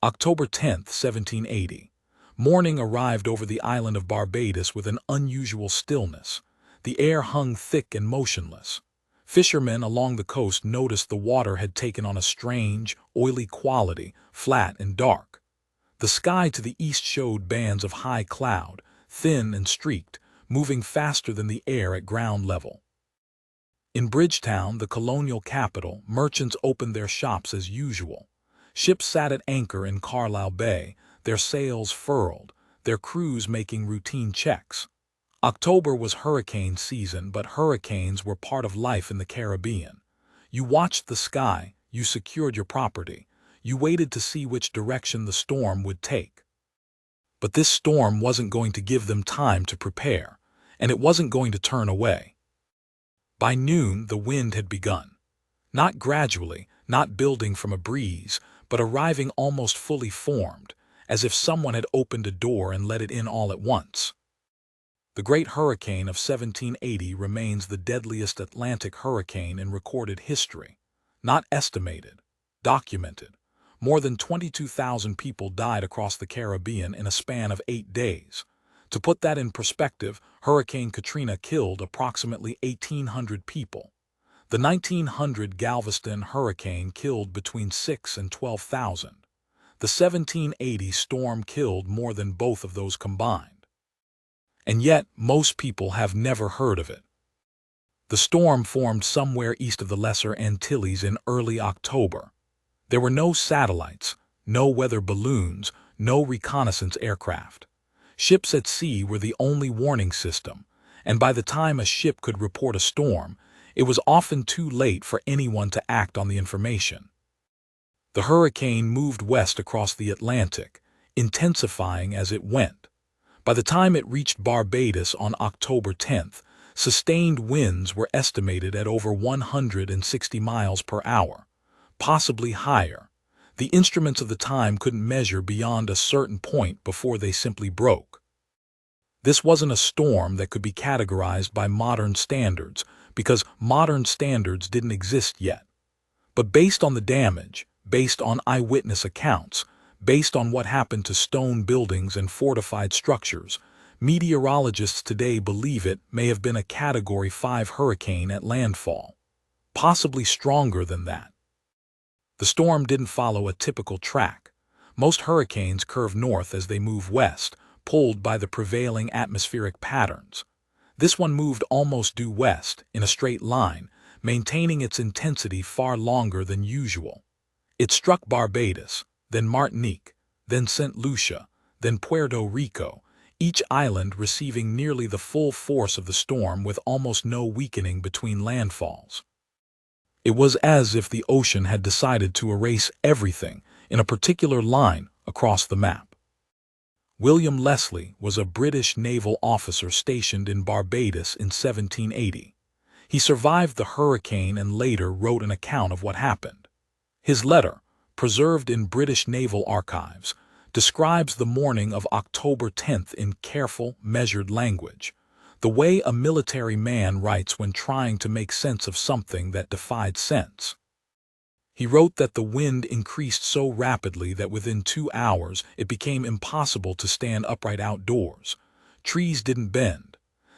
October 10, 1780. Morning arrived over the island of Barbados with an unusual stillness. The air hung thick and motionless. Fishermen along the coast noticed the water had taken on a strange, oily quality, flat and dark. The sky to the east showed bands of high cloud, thin and streaked, moving faster than the air at ground level. In Bridgetown, the colonial capital, merchants opened their shops as usual. Ships sat at anchor in Carlisle Bay, their sails furled, their crews making routine checks. October was hurricane season, but hurricanes were part of life in the Caribbean. You watched the sky, you secured your property, you waited to see which direction the storm would take. But this storm wasn't going to give them time to prepare, and it wasn't going to turn away. By noon, the wind had begun. Not gradually, not building from a breeze, but arriving almost fully formed, as if someone had opened a door and let it in all at once. The Great Hurricane of 1780 remains the deadliest Atlantic hurricane in recorded history. Not estimated, documented. More than 22,000 people died across the Caribbean in a span of 8 days. To put that in perspective, Hurricane Katrina killed approximately 1,800 people. The 1900 Galveston hurricane killed between 6,000 and 12,000. The 1780 storm killed more than both of those combined. And yet, most people have never heard of it. The storm formed somewhere east of the Lesser Antilles in early October. There were no satellites, no weather balloons, no reconnaissance aircraft. Ships at sea were the only warning system, and by the time a ship could report a storm, it was often too late for anyone to act on the information. The hurricane moved west across the Atlantic, intensifying as it went. By the time it reached Barbados on October 10th, sustained winds were estimated at over 160 miles per hour, possibly higher. The instruments of the time couldn't measure beyond a certain point before they simply broke. This wasn't a storm that could be categorized by modern standards, because modern standards didn't exist yet. But based on the damage, based on eyewitness accounts, based on what happened to stone buildings and fortified structures, meteorologists today believe it may have been a Category 5 hurricane at landfall, possibly stronger than that. The storm didn't follow a typical track. Most hurricanes curve north as they move west, pulled by the prevailing atmospheric patterns. This one moved almost due west, in a straight line, maintaining its intensity far longer than usual. It struck Barbados, then Martinique, then St. Lucia, then Puerto Rico, each island receiving nearly the full force of the storm with almost no weakening between landfalls. It was as if the ocean had decided to erase everything in a particular line across the map. William Leslie was a British naval officer stationed in Barbados in 1780. He survived the hurricane and later wrote an account of what happened. His letter, preserved in British naval archives, describes the morning of October 10th in careful, measured language, the way a military man writes when trying to make sense of something that defied sense. He wrote that the wind increased so rapidly that within 2 hours it became impossible to stand upright outdoors. Trees didn't bend.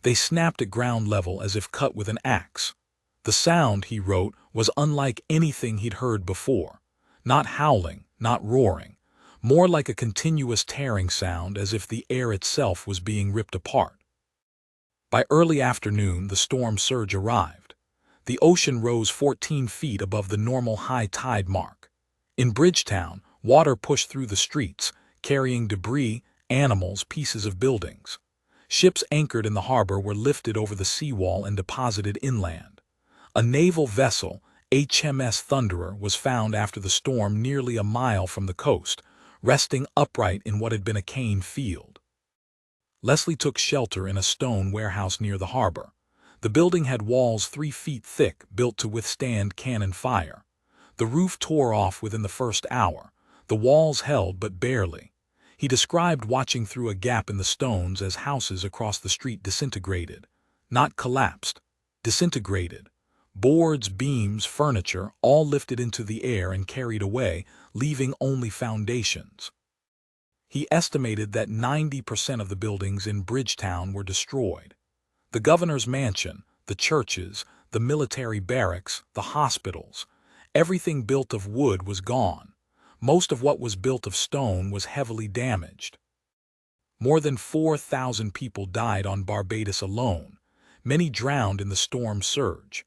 They snapped at ground level as if cut with an axe. The sound, he wrote, was unlike anything he'd heard before. Not howling, not roaring. More like a continuous tearing sound, as if the air itself was being ripped apart. By early afternoon, the storm surge arrived. The ocean rose 14 feet above the normal high tide mark. In Bridgetown, water pushed through the streets, carrying debris, animals, pieces of buildings. Ships anchored in the harbor were lifted over the seawall and deposited inland. A naval vessel, HMS Thunderer, was found after the storm nearly a mile from the coast, resting upright in what had been a cane field. Leslie took shelter in a stone warehouse near the harbor. The building had walls 3 feet thick, built to withstand cannon fire. The roof tore off within the first hour. The walls held, but barely. He described watching through a gap in the stones as houses across the street disintegrated. Not collapsed, disintegrated. Boards, beams, furniture, all lifted into the air and carried away, leaving only foundations. He estimated that 90% of the buildings in Bridgetown were destroyed. The governor's mansion, the churches, the military barracks, the hospitals, everything built of wood was gone. Most of what was built of stone was heavily damaged. More than 4,000 people died on Barbados alone. Many drowned in the storm surge.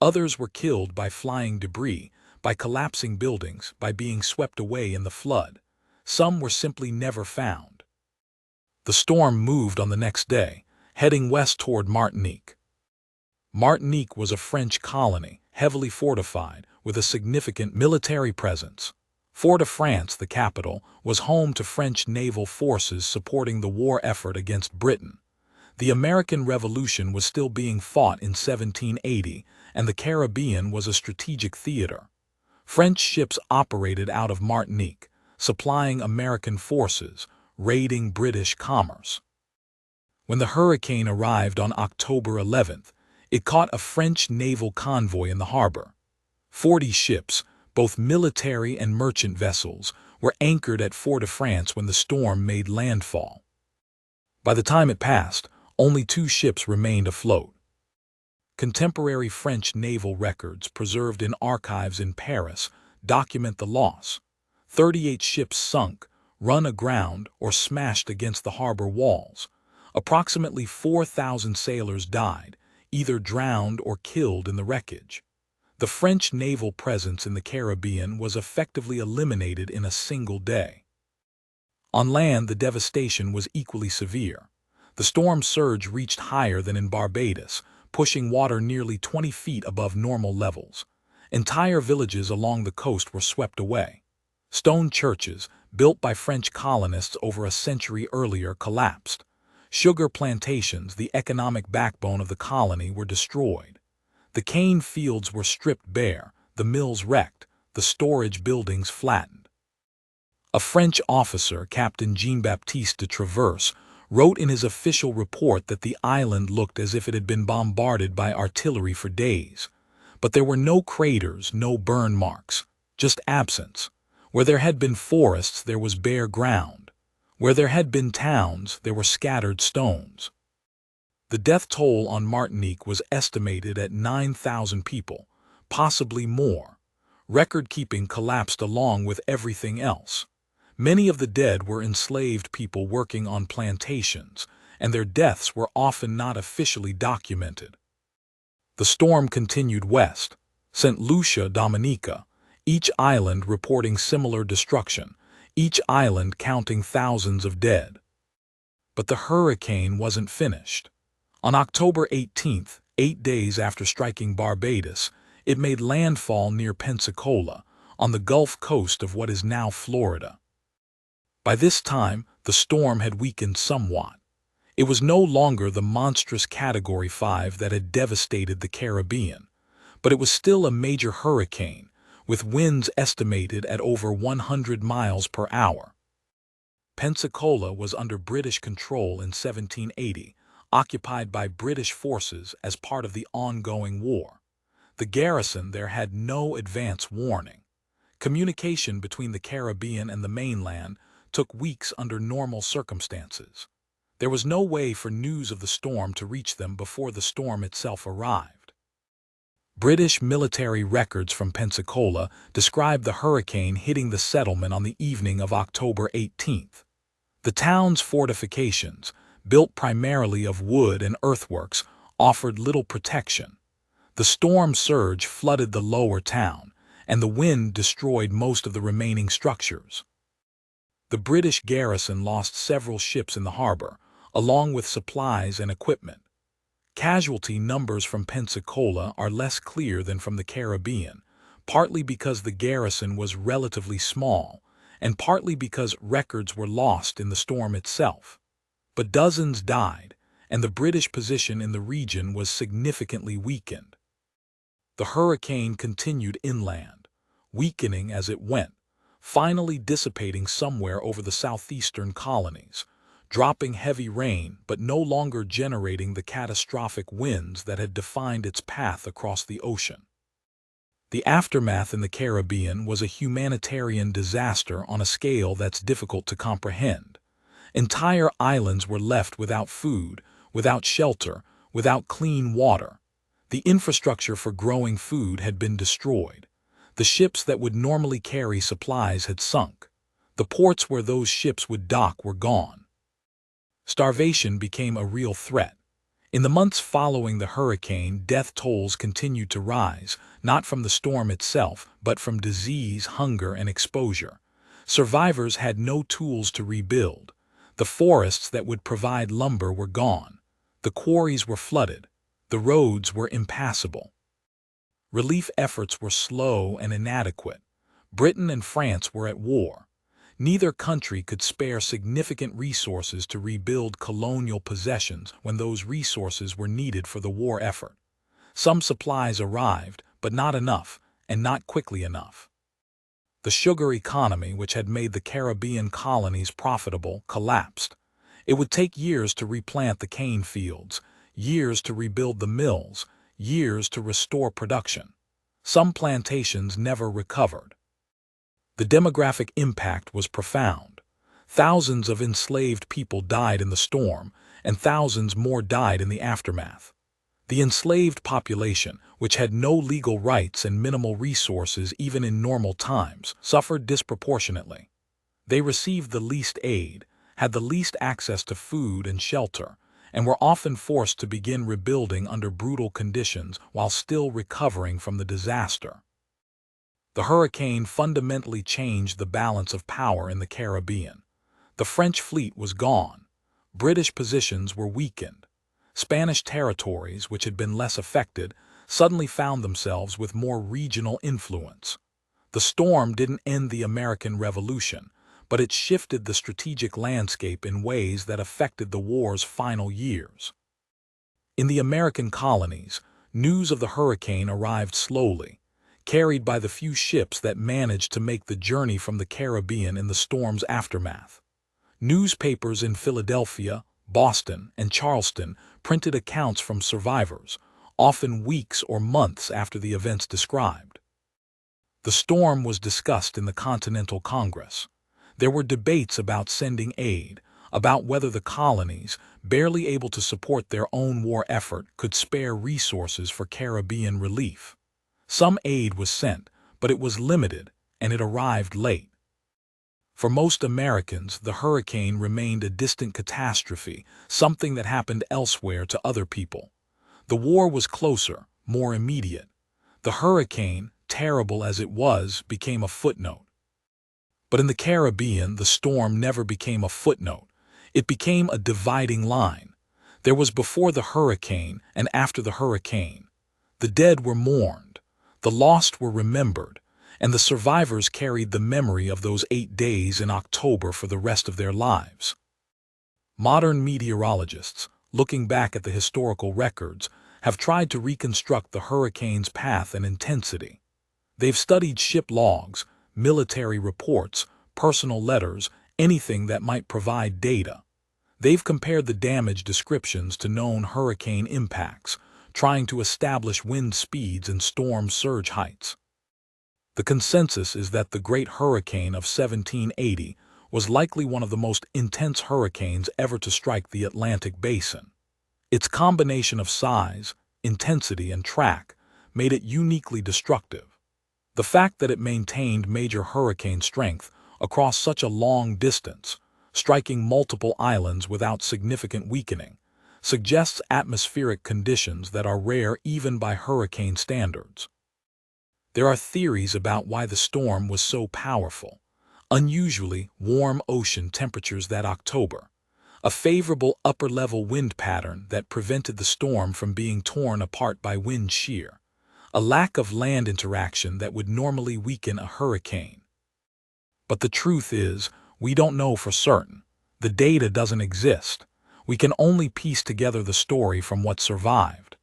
Others were killed by flying debris, by collapsing buildings, by being swept away in the flood. Some were simply never found. The storm moved on the next day, heading west toward Martinique. Martinique was a French colony, heavily fortified, with a significant military presence. Fort-de-France, the capital, was home to French naval forces supporting the war effort against Britain. The American Revolution was still being fought in 1780, and the Caribbean was a strategic theater. French ships operated out of Martinique, supplying American forces, raiding British commerce. When the hurricane arrived on October 11th, it caught a French naval convoy in the harbor. 40 ships, both military and merchant vessels, were anchored at Fort-de-France when the storm made landfall. By the time it passed, only 2 ships remained afloat. Contemporary French naval records preserved in archives in Paris document the loss. 38 ships sunk, run aground, or smashed against the harbor walls. Approximately 4,000 sailors died, either drowned or killed in the wreckage. The French naval presence in the Caribbean was effectively eliminated in a single day. On land, the devastation was equally severe. The storm surge reached higher than in Barbados, pushing water nearly 20 feet above normal levels. Entire villages along the coast were swept away. Stone churches, built by French colonists over a century earlier, collapsed. Sugar plantations, the economic backbone of the colony, were destroyed. The cane fields were stripped bare, the mills wrecked, the storage buildings flattened. A French officer, Captain Jean-Baptiste de Traverse, wrote in his official report that the island looked as if it had been bombarded by artillery for days. But there were no craters, no burn marks, just absence. Where there had been forests, there was bare ground. Where there had been towns, there were scattered stones. The death toll on Martinique was estimated at 9,000 people, possibly more. Record-keeping collapsed along with everything else. Many of the dead were enslaved people working on plantations, and their deaths were often not officially documented. The storm continued west, St. Lucia, Dominica, each island reporting similar destruction, each island counting thousands of dead. But the hurricane wasn't finished. On October 18th, 8 days after striking Barbados, it made landfall near Pensacola, on the Gulf Coast of what is now Florida. By this time, the storm had weakened somewhat. It was no longer the monstrous Category 5 that had devastated the Caribbean, but it was still a major hurricane, with winds estimated at over 100 miles per hour. Pensacola was under British control in 1780, occupied by British forces as part of the ongoing war. The garrison there had no advance warning. Communication between the Caribbean and the mainland took weeks under normal circumstances. There was no way for news of the storm to reach them before the storm itself arrived. British military records from Pensacola describe the hurricane hitting the settlement on the evening of October 18th. The town's fortifications, built primarily of wood and earthworks, offered little protection. The storm surge flooded the lower town, and the wind destroyed most of the remaining structures. The British garrison lost several ships in the harbor, along with supplies and equipment. Casualty numbers from Pensacola are less clear than from the Caribbean, partly because the garrison was relatively small, and partly because records were lost in the storm itself. But dozens died, and the British position in the region was significantly weakened. The hurricane continued inland, weakening as it went, finally dissipating somewhere over the southeastern colonies, dropping heavy rain but no longer generating the catastrophic winds that had defined its path across the ocean. The aftermath in the Caribbean was a humanitarian disaster on a scale that's difficult to comprehend. Entire islands were left without food, without shelter, without clean water. The infrastructure for growing food had been destroyed. The ships that would normally carry supplies had sunk. The ports where those ships would dock were gone. Starvation became a real threat. In the months following the hurricane, death tolls continued to rise, not from the storm itself, but from disease, hunger, and exposure. Survivors had no tools to rebuild. The forests that would provide lumber were gone. The quarries were flooded. The roads were impassable. Relief efforts were slow and inadequate. Britain and France were at war. Neither country could spare significant resources to rebuild colonial possessions when those resources were needed for the war effort. Some supplies arrived, but not enough, and not quickly enough. The sugar economy, which had made the Caribbean colonies profitable, collapsed. It would take years to replant the cane fields, years to rebuild the mills, years to restore production. Some plantations never recovered. The demographic impact was profound. Thousands of enslaved people died in the storm, and thousands more died in the aftermath. The enslaved population, which had no legal rights and minimal resources even in normal times, suffered disproportionately. They received the least aid, had the least access to food and shelter, and were often forced to begin rebuilding under brutal conditions while still recovering from the disaster. The hurricane fundamentally changed the balance of power in the Caribbean. The French fleet was gone. British positions were weakened. Spanish territories, which had been less affected, suddenly found themselves with more regional influence. The storm didn't end the American Revolution, but it shifted the strategic landscape in ways that affected the war's final years. In the American colonies, news of the hurricane arrived slowly, carried by the few ships that managed to make the journey from the Caribbean in the storm's aftermath. Newspapers in Philadelphia, Boston, and Charleston printed accounts from survivors, often weeks or months after the events described. The storm was discussed in the Continental Congress. There were debates about sending aid, about whether the colonies, barely able to support their own war effort, could spare resources for Caribbean relief. Some aid was sent, but it was limited, and it arrived late. For most Americans, the hurricane remained a distant catastrophe, something that happened elsewhere to other people. The war was closer, more immediate. The hurricane, terrible as it was, became a footnote. But in the Caribbean, the storm never became a footnote. It became a dividing line. There was before the hurricane and after the hurricane. The dead were mourned. The lost were remembered, and the survivors carried the memory of those 8 days in October for the rest of their lives. Modern meteorologists, looking back at the historical records, have tried to reconstruct the hurricane's path and intensity. They've studied ship logs, military reports, personal letters, anything that might provide data. They've compared the damage descriptions to known hurricane impacts, trying to establish wind speeds and storm surge heights. The consensus is that the Great Hurricane of 1780 was likely one of the most intense hurricanes ever to strike the Atlantic basin. Its combination of size, intensity, and track made it uniquely destructive. The fact that it maintained major hurricane strength across such a long distance, striking multiple islands without significant weakening, suggests atmospheric conditions that are rare even by hurricane standards. There are theories about why the storm was so powerful. Unusually warm ocean temperatures that October, a favorable upper-level wind pattern that prevented the storm from being torn apart by wind shear, a lack of land interaction that would normally weaken a hurricane. But the truth is, we don't know for certain. The data doesn't exist. We can only piece together the story from what survived.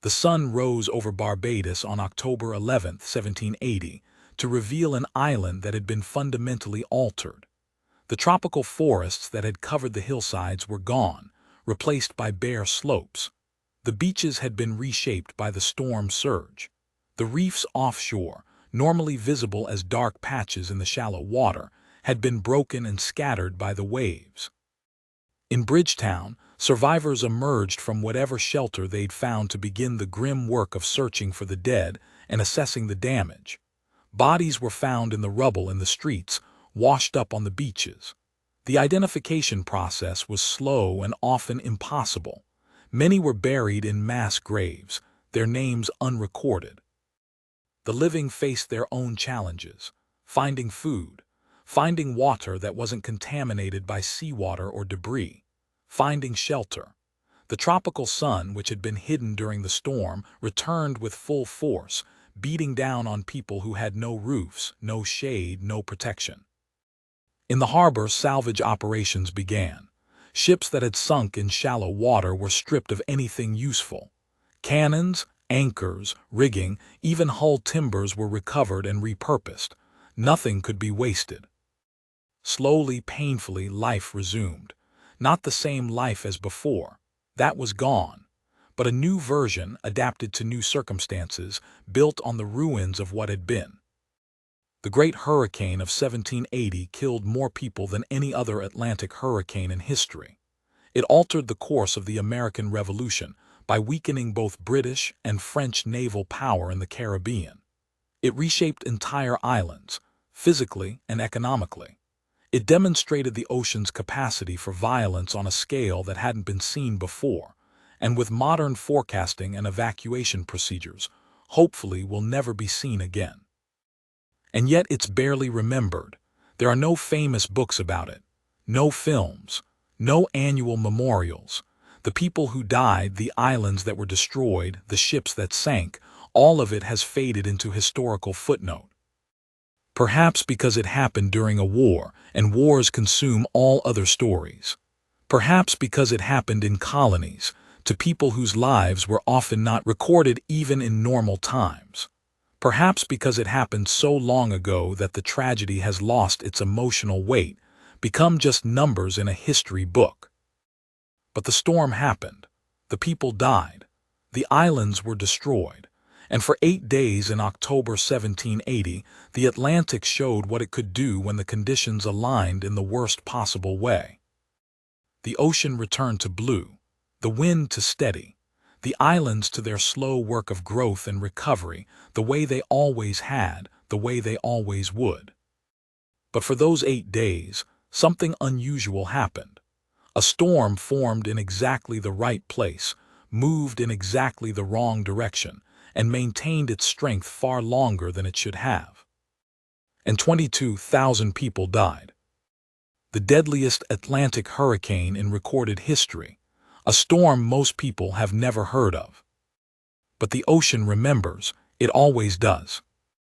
The sun rose over Barbados on October 11, 1780, to reveal an island that had been fundamentally altered. The tropical forests that had covered the hillsides were gone, replaced by bare slopes. The beaches had been reshaped by the storm surge. The reefs offshore, normally visible as dark patches in the shallow water, had been broken and scattered by the waves. In Bridgetown, survivors emerged from whatever shelter they'd found to begin the grim work of searching for the dead and assessing the damage. Bodies were found in the rubble in the streets, washed up on the beaches. The identification process was slow and often impossible. Many were buried in mass graves, their names unrecorded. The living faced their own challenges: finding food, finding water that wasn't contaminated by seawater or debris, finding shelter. The tropical sun, which had been hidden during the storm, returned with full force, beating down on people who had no roofs, no shade, no protection. In the harbor, salvage operations began. Ships that had sunk in shallow water were stripped of anything useful. Cannons, anchors, rigging, even hull timbers were recovered and repurposed. Nothing could be wasted. Slowly, painfully, life resumed. Not the same life as before. That was gone. But a new version, adapted to new circumstances, built on the ruins of what had been. The Great Hurricane of 1780 killed more people than any other Atlantic hurricane in history. It altered the course of the American Revolution by weakening both British and French naval power in the Caribbean. It reshaped entire islands, physically and economically. It demonstrated the ocean's capacity for violence on a scale that hadn't been seen before, and with modern forecasting and evacuation procedures, hopefully will never be seen again. And yet it's barely remembered. There are no famous books about it, no films, no annual memorials. The people who died, the islands that were destroyed, the ships that sank, all of it has faded into historical footnote. Perhaps because it happened during a war, and wars consume all other stories. Perhaps because it happened in colonies, to people whose lives were often not recorded even in normal times. Perhaps because it happened so long ago that the tragedy has lost its emotional weight, become just numbers in a history book. But the storm happened. The people died. The islands were destroyed. And for 8 days in October 1780, the Atlantic showed what it could do when the conditions aligned in the worst possible way. The ocean returned to blue, the wind to steady, the islands to their slow work of growth and recovery, the way they always had, the way they always would. But for those 8 days, something unusual happened. A storm formed in exactly the right place, moved in exactly the wrong direction, and maintained its strength far longer than it should have. And 22,000 people died. The deadliest Atlantic hurricane in recorded history, a storm most people have never heard of. But the ocean remembers, it always does.